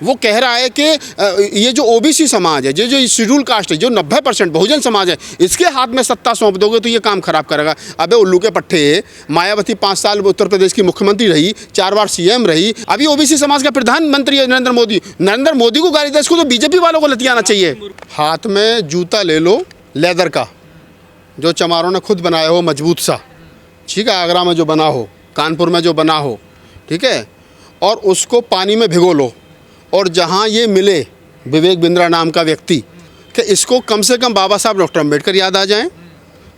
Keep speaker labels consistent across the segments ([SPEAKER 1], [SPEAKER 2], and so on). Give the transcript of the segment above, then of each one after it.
[SPEAKER 1] वो कह रहा है कि ये जो ओबीसी समाज है, जो शेड्यूल कास्ट है, जो 90% बहुजन समाज है, इसके हाथ में सत्ता सौंप दोगे तो ये काम खराब करेगा। अबे उल्लू के पट्टे, मायावती 5 साल उत्तर प्रदेश की मुख्यमंत्री रही, 4 बार सीएम रही, अभी ओबीसी समाज का प्रधानमंत्री है नरेंद्र मोदी। नरेंद्र मोदी को गाली दे, इसको तो बीजेपी वालों को लतियाना चाहिए। हाथ में जूता ले लो लेदर का, जो चमारों ने खुद बनाया हो, मजबूत सा, ठीक है, आगरा में जो बना हो, कानपुर में जो बना हो, ठीक है, और उसको पानी में भिगो लो। और जहाँ ये मिले विवेक बिंद्रा नाम का व्यक्ति, कि इसको कम से कम बाबा साहब डॉक्टर अम्बेडकर याद आ जाएं,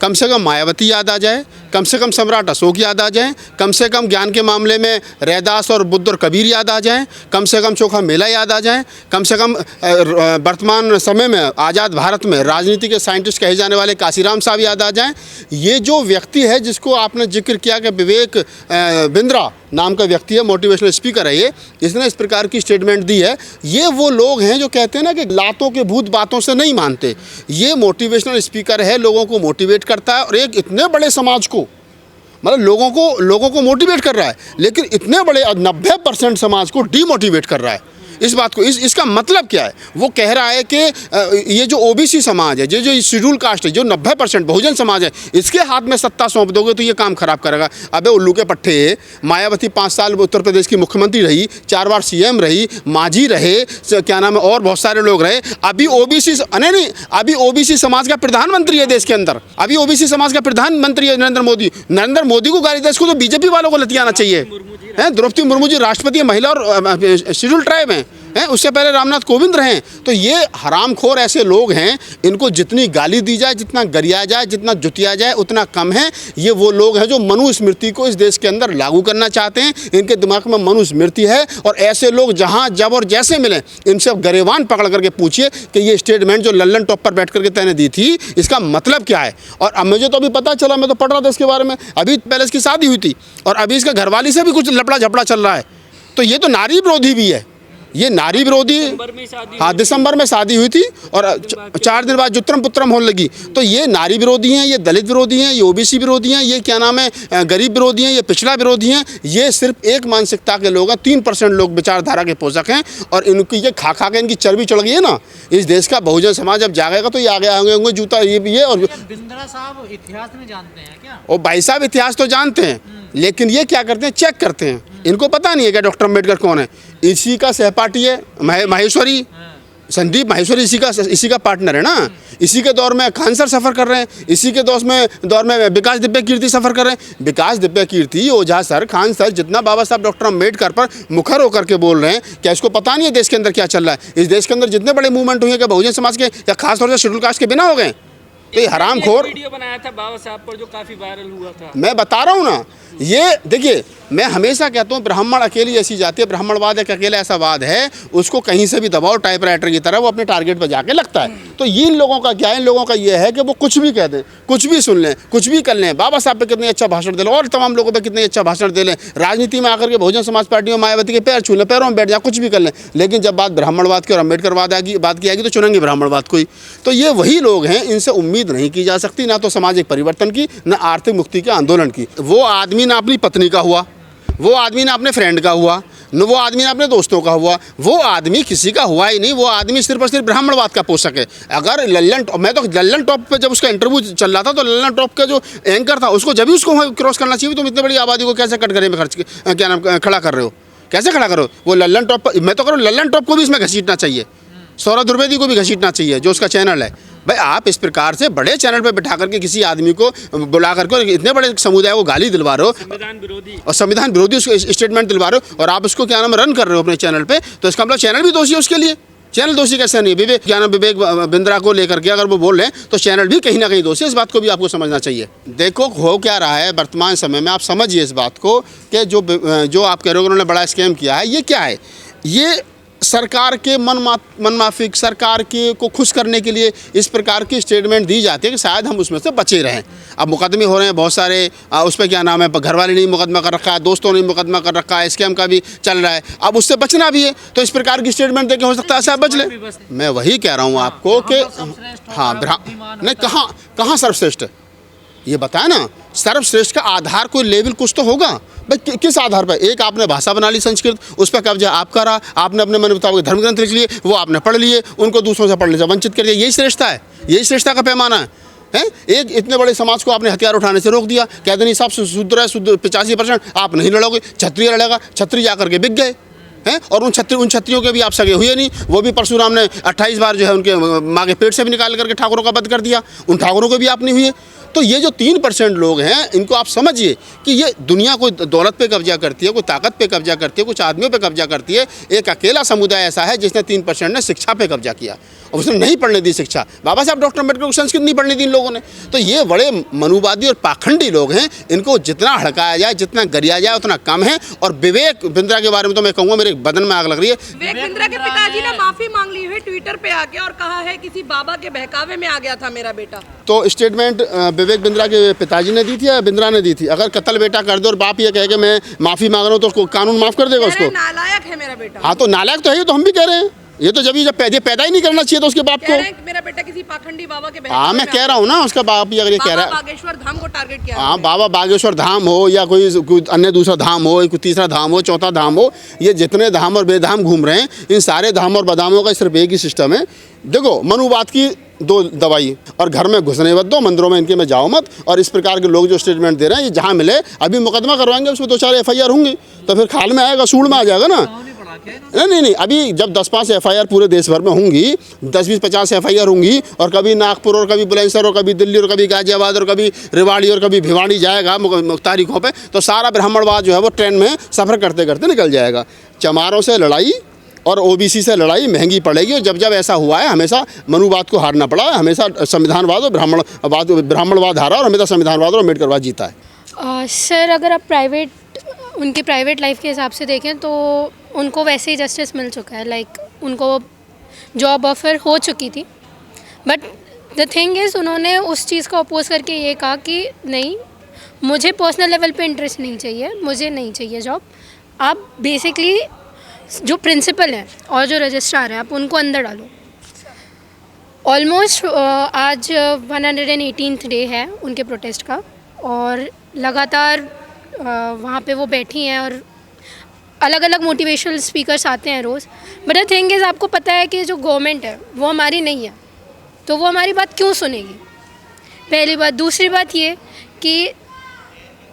[SPEAKER 1] कम से कम मायावती याद आ जाए, कम से कम सम्राट अशोक याद आ जाएं, कम से कम ज्ञान के मामले में रैदास और बुद्ध और कबीर याद आ जाएं, कम से कम चोखा मेला याद आ जाएं, कम से कम वर्तमान समय में आज़ाद भारत में राजनीति के साइंटिस्ट कहे जाने वाले काशीराम साहब याद आ जाएं। ये जो व्यक्ति है जिसको आपने जिक्र किया कि विवेक बिंद्रा नाम का व्यक्ति है, मोटिवेशनल स्पीकर है, ये इसने इस प्रकार की स्टेटमेंट दी है। ये वो लोग हैं जो कहते हैं ना कि लातों के भूत बातों से नहीं मानते। ये मोटिवेशनल स्पीकर है, लोगों को मोटिवेट करता है, और एक इतने बड़े समाज को, मतलब लोगों को मोटिवेट कर रहा है, लेकिन इतने बड़े 90% समाज को डीमोटिवेट कर रहा है। इस बात को इसका मतलब क्या है? वो कह रहा है कि ये जो ओबीसी समाज है, जो शेड्यूल कास्ट है, जो 90% बहुजन समाज है, इसके हाथ में सत्ता सौंप दोगे तो ये काम खराब करेगा। अबे उल्लू के पट्टे, मायावती 5 साल उत्तर प्रदेश की मुख्यमंत्री रही, 4 बार सीएम रही, मांझी रहे, क्या नाम है, और बहुत सारे लोग रहे। अभी ओबीसी समाज का प्रधानमंत्री है देश के अंदर, अभी ओबीसी समाज का प्रधानमंत्री है नरेंद्र मोदी। नरेंद्र मोदी को गाली दे, इसको तो बीजेपी वालों को लतियाना चाहिए। द्रौपदी मुर्मू जी राष्ट्रपति महिला और शेड्यूल ट्राइब हैं, उससे पहले रामनाथ कोविंद रहे। तो ये हरामखोर ऐसे लोग हैं, इनको जितनी गाली दी जाए, जितना गरिया जाए, जितना जुतिया जाए, उतना कम है। ये वो लोग हैं जो मनुस्मृति को इस देश के अंदर लागू करना चाहते हैं। इनके दिमाग में मनुस्मृति है, और ऐसे लोग जहां जब और जैसे मिले, इनसे गरेवान पकड़ करके पूछिए कि ये स्टेटमेंट जो लल्लन टॉप पर बैठ करके तैने दी थी, इसका मतलब क्या है। और अब मुझे तो अभी पता चला, मैं तो पढ़ रहा था इसके बारे में, अभी पहले इसकी शादी हुई थी, और अभी इसका घरवाली से भी कुछ लपड़ा झपड़ा चल रहा है। तो ये तो नारी विरोधी भी है, ये नारी विरोधी। हाँ, दिसंबर में शादी हुई थी, और 4 दिन बाद जुत्रम पुत्रम होने लगी। तो ये नारी विरोधी हैं, ये दलित विरोधी हैं, ये ओबीसी विरोधी हैं, ये क्या नाम है, गरीब विरोधी हैं, ये पिछड़ा विरोधी हैं। ये सिर्फ एक मानसिकता के लोग हैं, 3% लोग विचारधारा के पोषक हैं, और इनकी ये खा खा के इनकी चर्बी चढ़ गई है ना। इस देश का बहुजन समाज जब जागेगा तो ये आगे होंगे जूता ये भी है। और
[SPEAKER 2] बिंद्रा साहब इतिहास में जानते हैं क्या?
[SPEAKER 1] और भाई साहब इतिहास तो जानते हैं, लेकिन ये क्या करते हैं, चेक करते हैं। इनको पता नहीं है कि डॉक्टर अम्बेडकर कौन है। इसी का सहपाठी है माहेश्वरी, संदीप माहेश्वरी इसी का पार्टनर है ना। इसी के दौर में खान सर सफ़र कर रहे हैं, इसी के दौर में विकास दिव्य कीर्ति सफ़र कर रहे हैं। विकास दिव्य कीर्ति, ओझा सर, खान सर जितना बाबा साहब डॉक्टर अम्बेडकर पर मुखर होकर के बोल रहे हैं, क्या इसको पता नहीं है देश के अंदर क्या चल रहा है? इस देश के अंदर जितने बड़े मूवमेंट हुए, क्या बहुजन समाज के या खासतौर से शेड्यूल कास्ट के बिना हो गए? तो ये हरामखोर
[SPEAKER 3] वीडियो बनाया था बाबा साहब पर जो काफी वायरल हुआ था।
[SPEAKER 1] मैं बता रहा हूँ ना, ये देखिए, मैं हमेशा कहता हूँ ब्राह्मण अकेली ऐसी जाती है, ब्राह्मणवाद एक अकेला ऐसा वाद है, उसको कहीं से भी दबाओ टाइपराइटर की तरह, वो अपने टारगेट पर जाके लगता है। तो इन लोगों का क्या है, इन लोगों का ये है कि वो कुछ भी कह दें, कुछ भी सुन लें, कुछ भी कर लें। बाबा साहब पे कितने अच्छा भाषण दे लें, और तमाम लोगों पे कितने अच्छा भाषण दे लें, राजनीति में आकर के बहुजन समाज पार्टी में मायावती के पैर छू लें, पैरों में बैठ जाए, कुछ भी कर लें, लेकिन जब बात ब्राह्मणवाद की और अम्बेडकरवाद बात की आएगी तो चुनेंगे ब्राह्मणवाद को ही। तो ये वही लोग हैं, इनसे उम्मीद नहीं की जा सकती, ना तो सामाजिक परिवर्तन की, ना आर्थिक मुक्ति के आंदोलन की। वो आदमी ना अपनी पत्नी का हुआ, वो आदमी ना अपने फ्रेंड का हुआ, न वो आदमी ना अपने दोस्तों का हुआ, वो आदमी किसी का हुआ ही नहीं। वो आदमी सिर्फ और सिर्फ ब्राह्मणवाद का पोषक है। अगर मैं तो लल्लन टॉप पे जब उसका इंटरव्यू चल रहा था, तो लल्लन टॉप का जो एंकर था, उसको जब भी उसको क्रॉस करना चाहिए। तुम इतनी बड़ी आबादी को कैसे कटघरे में क्या नाम खड़ा कर रहे हो, कैसे खड़ा करो? वो लल्लन टॉप, मैं तो करूँ लल्लन टॉप को भी इसमें घसीटना चाहिए, सौरभ द्विवेदी को भी घसीटना चाहिए, जो उसका चैनल है। भाई आप इस प्रकार से बड़े चैनल पे बिठा करके किसी आदमी को बुला करके इतने बड़े समुदाय को गाली दिलवा रहे हो, संविधान विरोधी उसको स्टेटमेंट दिलवा रहे हो, और आप उसको क्या नाम रन कर रहे हो अपने चैनल पे, तो इसका मतलब चैनल भी दोषी है उसके लिए। चैनल दोषी कैसे नहीं? विवेक बिंद्रा को लेकर के अगर वो बोल रहे हैं तो चैनल भी कहीं ना कहीं दोषी है। इस बात को भी आपको समझना चाहिए। देखो हो क्या रहा है वर्तमान समय में, आप समझिए इस बात को कि जो आप कह रहे हो उन्होंने बड़ा स्कैम किया है, ये क्या है? ये सरकार के मनमाफिक सरकार के को खुश करने के लिए इस प्रकार की स्टेटमेंट दी जाती है कि शायद हम उसमें से बचे रहें। अब मुकदमे हो रहे हैं बहुत सारे, उस पर क्या नाम है, घरवाले ने मुकदमा कर रखा है, दोस्तों ने मुकदमा कर रखा है, स्कैम का भी चल रहा है, अब उससे बचना भी है। तो इस प्रकार की स्टेटमेंट देके हो सकता है ऐसा बच ले। मैं वही कह रहा हूँ आपको कि हाँ, नहीं, कहाँ सर्वश्रेष्ठ ये बताया ना। सर्वश्रेष्ठ का आधार कोई लेवल कुछ तो होगा भाई। किस आधार पर? एक आपने भाषा बना ली संस्कृत, उस पर कब्जा आप करा, आपने अपने मन मुताबिक धर्म ग्रंथ लिख लिए, वो आपने पढ़ लिए, उनको दूसरों से पढ़ने से वंचित कर दिया। यही श्रेष्ठता है, यही श्रेष्ठता का पैमाना है। एक इतने बड़े समाज को आपने हथियार उठाने से रोक दिया, कहते नहीं साहब शूद्र है, शूद्र 85% आप नहीं लड़ोगे, क्षत्रिय लड़ेगा, क्षत्रिय जाकर के बिक गए हैं। और उन क्षत्रियों के भी आप सगे हुए नहीं, वो भी परशुराम ने 28 बार जो है उनके माँ के पेट से भी निकाल करके ठाकुरों का वध कर दिया, उन ठाकुरों को भी आप नहीं हुए। तो ये जो 3% लोग हैं, इनको आप समझिए कि ये दुनिया कोई दौलत पे कब्जा करती है, कोई ताकत पे कब्जा करती है, कुछ आदमियों पे कब्जा करती है। एक अकेला समुदाय ऐसा है जिसने 3% ने शिक्षा पे कब्जा किया और उसने नहीं पढ़ने दी शिक्षा। बाबा साहब डॉक्टर अम्बेडकर को संस्कृत नहीं पढ़ने दी इन लोगों ने। तो ये बड़े मनुवादी और पाखंडी लोग हैं, इनको जितना हड़काया जाए, जितना गरिया जाए उतना कम है। और विवेक बिंद्रा के बारे में तो मैं कहूँगा मेरे बदन में आग लग रही है।
[SPEAKER 4] विवेक बिंद्रा के पिताजी ने माफी मांग ली है ट्विटर पे आके और कहा है किसी बाबा के बहकावे में आ गया था मेरा बेटा।
[SPEAKER 1] तो स्टेटमेंट विवेक बिंद्रा के पिताजी ने दी थी या बिंद्रा ने दी थी? अगर कत्ल बेटा कर दे और बाप ये कहे कि मैं माफ़ी मांग रहा हूँ तो कानून माफ़ कर देगा उसको?
[SPEAKER 4] नालायक है मेरा बेटा।
[SPEAKER 1] हाँ तो नालायक तो है, ये तो हम भी कह रहे हैं। ये तो जब पैदा ही नहीं करना चाहिए था उसके बाप को।
[SPEAKER 4] मेरा बेटा किसी पाखंडी बाबा के
[SPEAKER 1] हाँ मैं कह रहा हूँ ना, उसका बाप ही अगर ये कह रहा है
[SPEAKER 4] बागेश्वर धाम को टारगेट किया।
[SPEAKER 1] हाँ बाबा बागेश्वर धाम हो या कोई अन्य दूसरा धाम हो, कोई तीसरा धाम हो, चौथा धाम हो, ये जितने धाम और बेधाम घूम रहे हैं, इन सारे धाम और बदामों का सिर्फ एक ही सिस्टम है। देखो मनुवाद की 2 दवाई, और घर में घुसने मत दो, मंदिरों में इनके में जाओ मत। और इस प्रकार के लोग जो स्टेटमेंट दे रहे हैं, ये जहाँ मिले अभी मुकदमा करवाएंगे, उसमें 2-4 FIR होंगी, तो फिर खाल में आएगा, सूड़ में आ जाएगा ना। नहीं, अभी जब 10-5 FIR पूरे देश भर में होंगी, 10-20-50 FIR होंगी, और कभी नागपुर और कभी बुलंदशहर और कभी दिल्ली और कभी गाजियाबाद और कभी रेवाड़ी और कभी भिवाड़ी जाएगा तारीखों पे, तो सारा ब्राह्मणवाद जो है वो ट्रेन में सफ़र करते करते निकल जाएगा। चमारों से लड़ाई और OBC से लड़ाई महंगी पड़ेगी। और जब ऐसा हुआ है, हमेशा मनुवाद को हारना पड़ा है, हमेशा संविधानवाद और ब्राह्मणवाद हारा और हमेशा संविधानवाद और अम्बेडकरवाद जीता है।
[SPEAKER 5] सर अगर आप उनकी प्राइवेट लाइफ के हिसाब से देखें तो उनको वैसे ही जस्टिस मिल चुका है। लाइक उनको जॉब ऑफ़र हो चुकी थी, बट द थिंग इज़ उन्होंने उस चीज़ को अपोज करके ये कहा कि नहीं, मुझे पर्सनल लेवल पे इंटरेस्ट नहीं चाहिए, मुझे नहीं चाहिए जॉब। आप बेसिकली जो प्रिंसिपल है और जो रजिस्ट्रार है, आप उनको अंदर डालो। ऑलमोस्ट आज 118th डे है उनके प्रोटेस्ट का, और लगातार वहाँ पे वो बैठी हैं और अलग अलग मोटिवेशनल स्पीकर्स आते हैं रोज़। बट द थिंग इज़ आपको पता है कि जो गवर्नमेंट है वो हमारी नहीं है, तो वो हमारी बात क्यों सुनेगी? पहली बात। दूसरी बात ये कि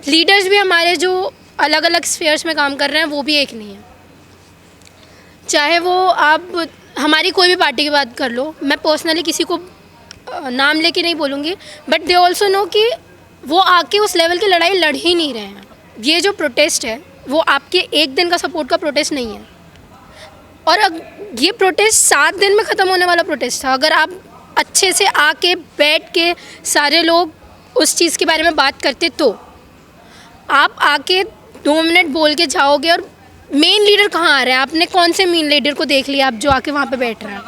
[SPEAKER 5] लीडर्स भी हमारे जो अलग अलग स्फीयर्स में काम कर रहे हैं वो भी एक नहीं है। चाहे वो आप हमारी कोई भी पार्टी की बात कर लो, मैं पर्सनली किसी को नाम लेके नहीं बोलूँगी, बट दे ऑल्सो नो कि वो आके उस लेवल की लड़ाई लड़ ही नहीं रहे हैं। ये जो प्रोटेस्ट है वो आपके एक दिन का सपोर्ट का प्रोटेस्ट नहीं है, और ये प्रोटेस्ट 7 दिन में ख़त्म होने वाला प्रोटेस्ट था। अगर आप अच्छे से आके बैठ के सारे लोग उस चीज़ के बारे में बात करते तो आप आके 2 मिनट बोल के जाओगे। और मेन लीडर कहाँ आ रहे हैं? आपने कौन से मेन लीडर को देख लिया आप जो आके वहाँ पे बैठ रहे हैं?